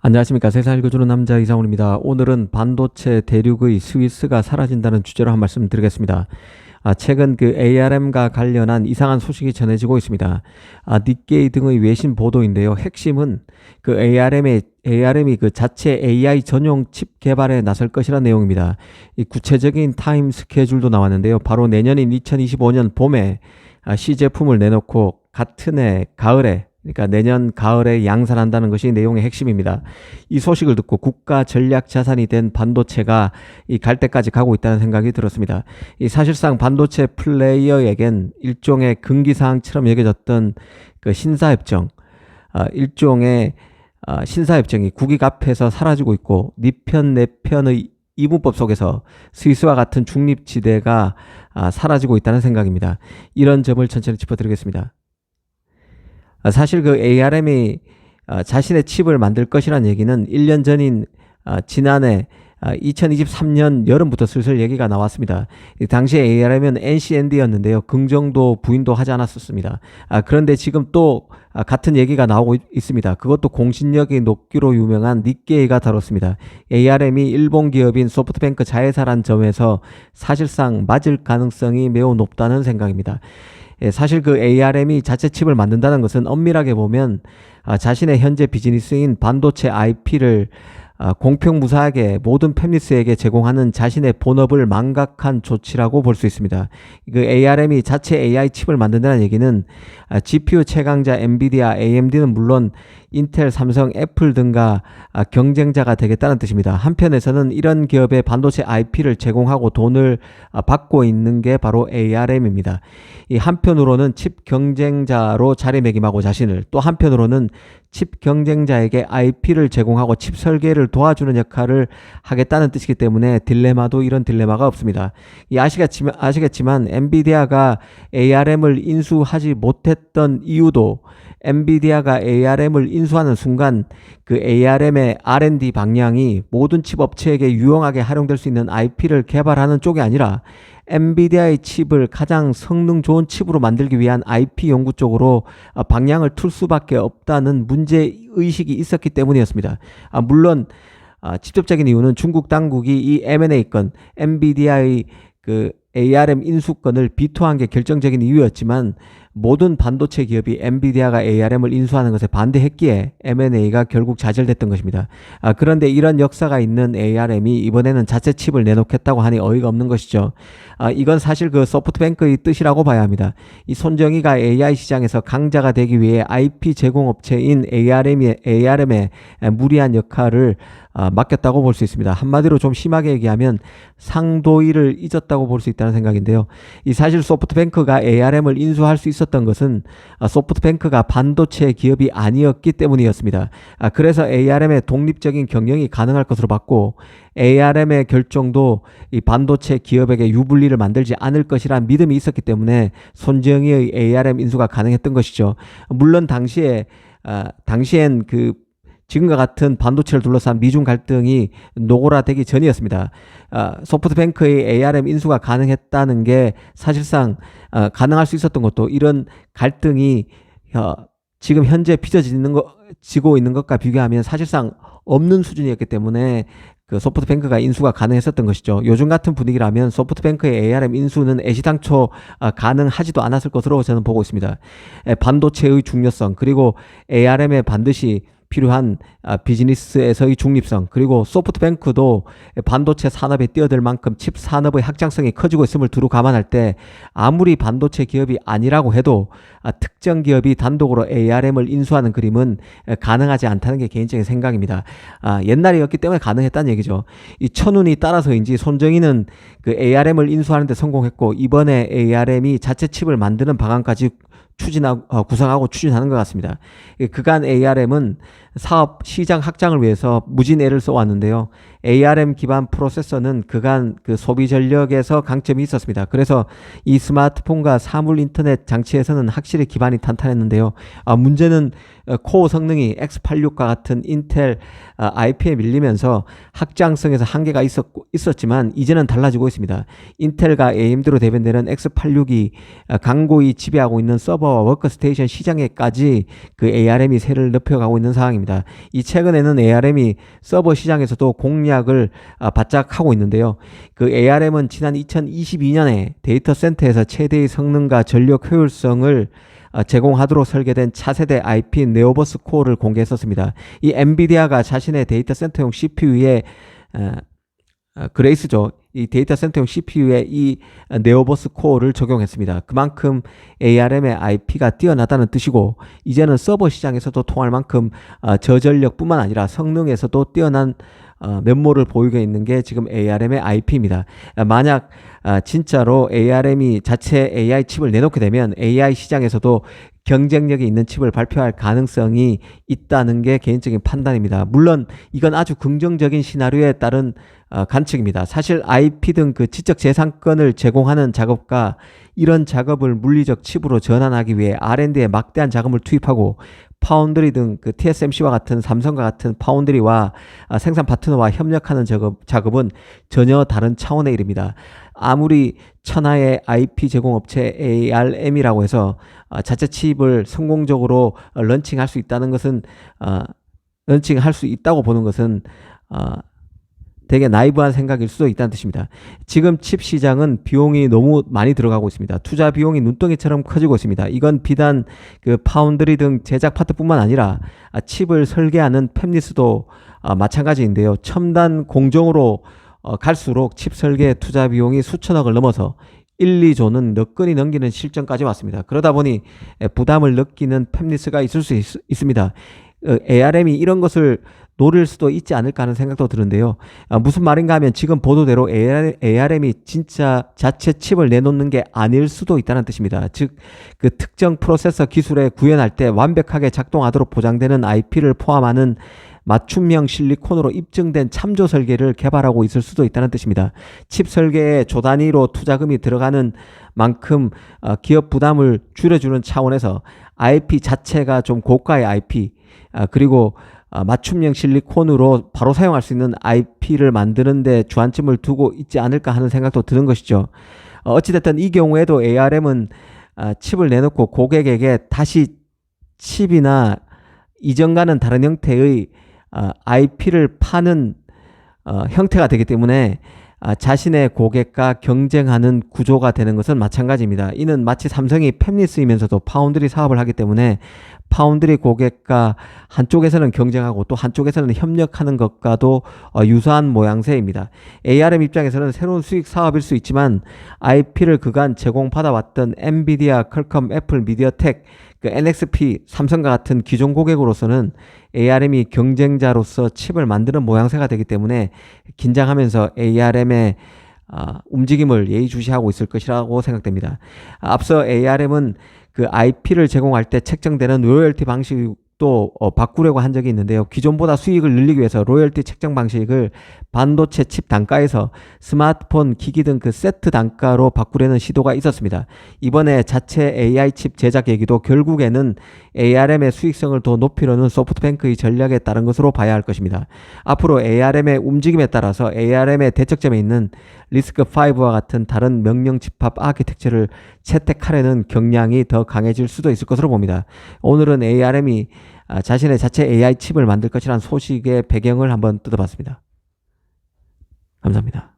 안녕하십니까. 세상 읽어주는 남자 이상훈입니다. 오늘은 반도체 대륙의 스위스가 사라진다는 주제로 한 말씀 드리겠습니다. 최근 그 ARM과 관련한 이상한 소식이 전해지고 있습니다. 닉게이 등의 외신 보도인데요. 핵심은 그 ARM이 그 자체 AI 전용 칩 개발에 나설 것이라는 내용입니다. 이 구체적인 타임 스케줄도 나왔는데요. 바로 내년인 2025년 봄에 시제품을 내놓고 같은 해 가을에, 그러니까 내년 가을에 양산한다는 것이 내용의 핵심입니다. 이 소식을 듣고 국가 전략 자산이 된 반도체가 이 갈 때까지 가고 있다는 생각이 들었습니다. 이 사실상 반도체 플레이어에겐 일종의 금기사항처럼 여겨졌던 그 신사협정, 일종의 신사협정이 국익 앞에서 사라지고 있고 네 편 내 편의 이분법 속에서 스위스와 같은 중립지대가 사라지고 있다는 생각입니다. 이런 점을 천천히 짚어드리겠습니다. 사실 그 ARM이 자신의 칩을 만들 것이라는 얘기는 1년 전인 지난해 2023년 여름부터 슬슬 얘기가 나왔습니다. 당시에 ARM은 NCND였는데요. 긍정도 부인도 하지 않았었습니다. 그런데 지금 또 같은 얘기가 나오고 있습니다. 그것도 공신력이 높기로 유명한 닉게이가 다뤘습니다. ARM이 일본 기업인 소프트뱅크 자회사란 점에서 사실상 맞을 가능성이 매우 높다는 생각입니다. 사실 그 ARM이 자체 칩을 만든다는 것은 엄밀하게 보면 자신의 현재 비즈니스인 반도체 IP를 공평무사하게 모든 팹리스에게 제공하는 자신의 본업을 망각한 조치라고 볼 수 있습니다. 그 ARM이 자체 AI 칩을 만든다는 얘기는 GPU 최강자 엔비디아, AMD는 물론 인텔, 삼성, 애플 등과 경쟁자가 되겠다는 뜻입니다. 한편에서는 이런 기업의 반도체 IP를 제공하고 돈을 받고 있는 게 바로 ARM입니다. 이 한편으로는 칩 경쟁자로 자리매김하고 자신을, 또 한편으로는 칩 경쟁자에게 IP를 제공하고 칩 설계를 도와주는 역할을 하겠다는 뜻이기 때문에 딜레마도 이런 딜레마가 없습니다. 아시겠지만 엔비디아가 ARM을 인수하지 못했던 이유도 엔비디아가 ARM을 인수하는 순간 그 ARM의 R&D 방향이 모든 칩 업체에게 유용하게 활용될 수 있는 IP를 개발하는 쪽이 아니라 엔비디아의 칩을 가장 성능 좋은 칩으로 만들기 위한 IP 연구 쪽으로 방향을 틀 수밖에 없다는 문제의식이 있었기 때문이었습니다. 물론 직접적인 이유는 중국 당국이 이 M&A건, 엔비디아의 그 ARM 인수권을 비토한 게 결정적인 이유였지만 모든 반도체 기업이 엔비디아가 ARM을 인수하는 것에 반대했기에 M&A가 결국 좌절됐던 것입니다. 그런데 이런 역사가 있는 ARM이 이번에는 자체 칩을 내놓겠다고 하니 어이가 없는 것이죠. 이건 사실 그 소프트뱅크의 뜻이라고 봐야 합니다. 이 손정희가 AI 시장에서 강자가 되기 위해 IP 제공업체인 ARM에 무리한 역할을 맡겼다고 볼 수 있습니다. 한마디로 좀 심하게 얘기하면 상도의를 잊었다고 볼 수 있다는 생각인데요. 이 사실 소프트뱅크가 ARM을 인수할 수 있었던 것은 소프트뱅크가 반도체 기업이 아니었기 때문이었습니다. 그래서 ARM의 독립적인 경영이 가능할 것으로 봤고 ARM의 결정도 이 반도체 기업에게 유불리를 만들지 않을 것이라는 믿음이 있었기 때문에 손정희의 ARM 인수가 가능했던 것이죠. 물론 당시엔 그 지금과 같은 반도체를 둘러싼 미중 갈등이 노골화되기 전이었습니다. 소프트뱅크의 ARM 인수가 가능했다는 게 사실상 가능할 수 있었던 것도 이런 갈등이 지금 현재 빚어지고 있는 것과 비교하면 사실상 없는 수준이었기 때문에 그 소프트뱅크가 인수가 가능했었던 것이죠. 요즘 같은 분위기라면 소프트뱅크의 ARM 인수는 애시당초 가능하지도 않았을 것으로 저는 보고 있습니다. 반도체의 중요성, 그리고 ARM에 반드시 필요한 비즈니스에서의 중립성, 그리고 소프트뱅크도 반도체 산업에 뛰어들 만큼 칩 산업의 확장성이 커지고 있음을 두루 감안할 때 아무리 반도체 기업이 아니라고 해도 특정 기업이 단독으로 ARM을 인수하는 그림은 가능하지 않다는 게 개인적인 생각입니다. 옛날이었기 때문에 가능했다는 얘기죠. 이 천운이 따라서인지 손정희는 그 ARM을 인수하는 데 성공했고 이번에 ARM이 자체 칩을 만드는 방안까지 구상하고 추진하는 것 같습니다. 그간 ARM은 사업 시장 확장을 위해서 무진 애를 써왔는데요. ARM 기반 프로세서는 그간 그 소비 전력에서 강점이 있었습니다. 그래서 이 스마트폰과 사물 인터넷 장치에서는 확실히 기반이 탄탄했는데요. 문제는 코어 성능이 X86과 같은 인텔 IP에 밀리면서 확장성에서 한계가 있었지만 이제는 달라지고 있습니다. 인텔과 AMD로 대변되는 X86이 강고히 지배하고 있는 서버 서버와 워크스테이션 시장에까지 그 ARM이 세를 넓혀가고 있는 상황입니다. 이 최근에는 ARM이 서버 시장에서도 공략을 바짝 하고 있는데요. 그 ARM은 지난 2022년에 데이터 센터에서 최대의 성능과 전력 효율성을 제공하도록 설계된 차세대 IP 네오버스 코어를 공개했었습니다. 이 엔비디아가 자신의 데이터 센터용 CPU에 그레이스죠. 이 데이터 센터용 CPU에 이 네오버스 코어를 적용했습니다. 그만큼 ARM의 IP가 뛰어나다는 뜻이고, 이제는 서버 시장에서도 통할 만큼 저전력뿐만 아니라 성능에서도 뛰어난 면모를 보이고 있는 게 지금 ARM의 IP입니다. 만약 진짜로 ARM이 자체 AI 칩을 내놓게 되면 AI 시장에서도 경쟁력이 있는 칩을 발표할 가능성이 있다는 게 개인적인 판단입니다. 물론 이건 아주 긍정적인 시나리오에 따른 관측입니다. 사실 IP 등 그 지적 재산권을 제공하는 작업과 이런 작업을 물리적 칩으로 전환하기 위해 R&D에 막대한 자금을 투입하고 파운드리 등 그 TSMC와 같은 삼성과 같은 파운드리와 생산 파트너와 협력하는 작업은 전혀 다른 차원의 일입니다. 아무리 천하의 IP 제공업체 ARM이라고 해서 자체 칩을 성공적으로 런칭할 수 있다는 것은 런칭할 수 있다고 보는 것은 되게 나이브한 생각일 수도 있다는 뜻입니다. 지금 칩 시장은 비용이 너무 많이 들어가고 있습니다. 투자 비용이 눈덩이처럼 커지고 있습니다. 이건 비단 그 파운드리 등 제작 파트뿐만 아니라 칩을 설계하는 팹리스도 마찬가지인데요. 첨단 공정으로 갈수록 칩 설계 투자 비용이 수천억을 넘어서 1, 2조는 너끈히 넘기는 실정까지 왔습니다. 그러다 보니 부담을 느끼는 팹리스가 있을 수 있습니다. ARM이 이런 것을 노릴 수도 있지 않을까 하는 생각도 드는데요. 무슨 말인가 하면 지금 보도대로 ARM이 진짜 자체 칩을 내놓는 게 아닐 수도 있다는 뜻입니다. 즉, 그 특정 프로세서 기술에 구현할 때 완벽하게 작동하도록 보장되는 IP를 포함하는 맞춤형 실리콘으로 입증된 참조 설계를 개발하고 있을 수도 있다는 뜻입니다. 칩 설계에 조 단위로 투자금이 들어가는 만큼 기업 부담을 줄여주는 차원에서 IP 자체가 좀 고가의 IP, 그리고 맞춤형 실리콘으로 바로 사용할 수 있는 IP를 만드는데 주안점을 두고 있지 않을까 하는 생각도 드는 것이죠. 어찌됐든 이 경우에도 ARM은 칩을 내놓고 고객에게 다시 칩이나 이전과는 다른 형태의 IP를 파는 형태가 되기 때문에 자신의 고객과 경쟁하는 구조가 되는 것은 마찬가지입니다. 이는 마치 삼성이 팹리스이면서도 파운드리 사업을 하기 때문에 파운드리 고객과 한쪽에서는 경쟁하고 또 한쪽에서는 협력하는 것과도 유사한 모양새입니다. ARM 입장에서는 새로운 수익 사업일 수 있지만 IP를 그간 제공받아왔던 엔비디아, 퀄컴, 애플, 미디어텍, 그 NXP, 삼성과 같은 기존 고객으로서는 ARM이 경쟁자로서 칩을 만드는 모양새가 되기 때문에 긴장하면서 ARM의 움직임을 예의주시하고 있을 것이라고 생각됩니다. 앞서 ARM은 그 IP를 제공할 때 책정되는 로열티 방식도 바꾸려고 한 적이 있는데요. 기존보다 수익을 늘리기 위해서 로열티 책정 방식을 반도체 칩 단가에서 스마트폰, 기기 등 그 세트 단가로 바꾸려는 시도가 있었습니다. 이번에 자체 AI 칩 제작 얘기도 결국에는 ARM의 수익성을 더 높이려는 소프트뱅크의 전략에 따른 것으로 봐야 할 것입니다. 앞으로 ARM의 움직임에 따라서 ARM의 대척점에 있는 리스크5와 같은 다른 명령 집합 아키텍처를 채택하려는 경향이 더 강해질 수도 있을 것으로 봅니다. 오늘은 ARM이 자신의 자체 AI 칩을 만들 것이라는 소식의 배경을 한번 뜯어봤습니다. 감사합니다.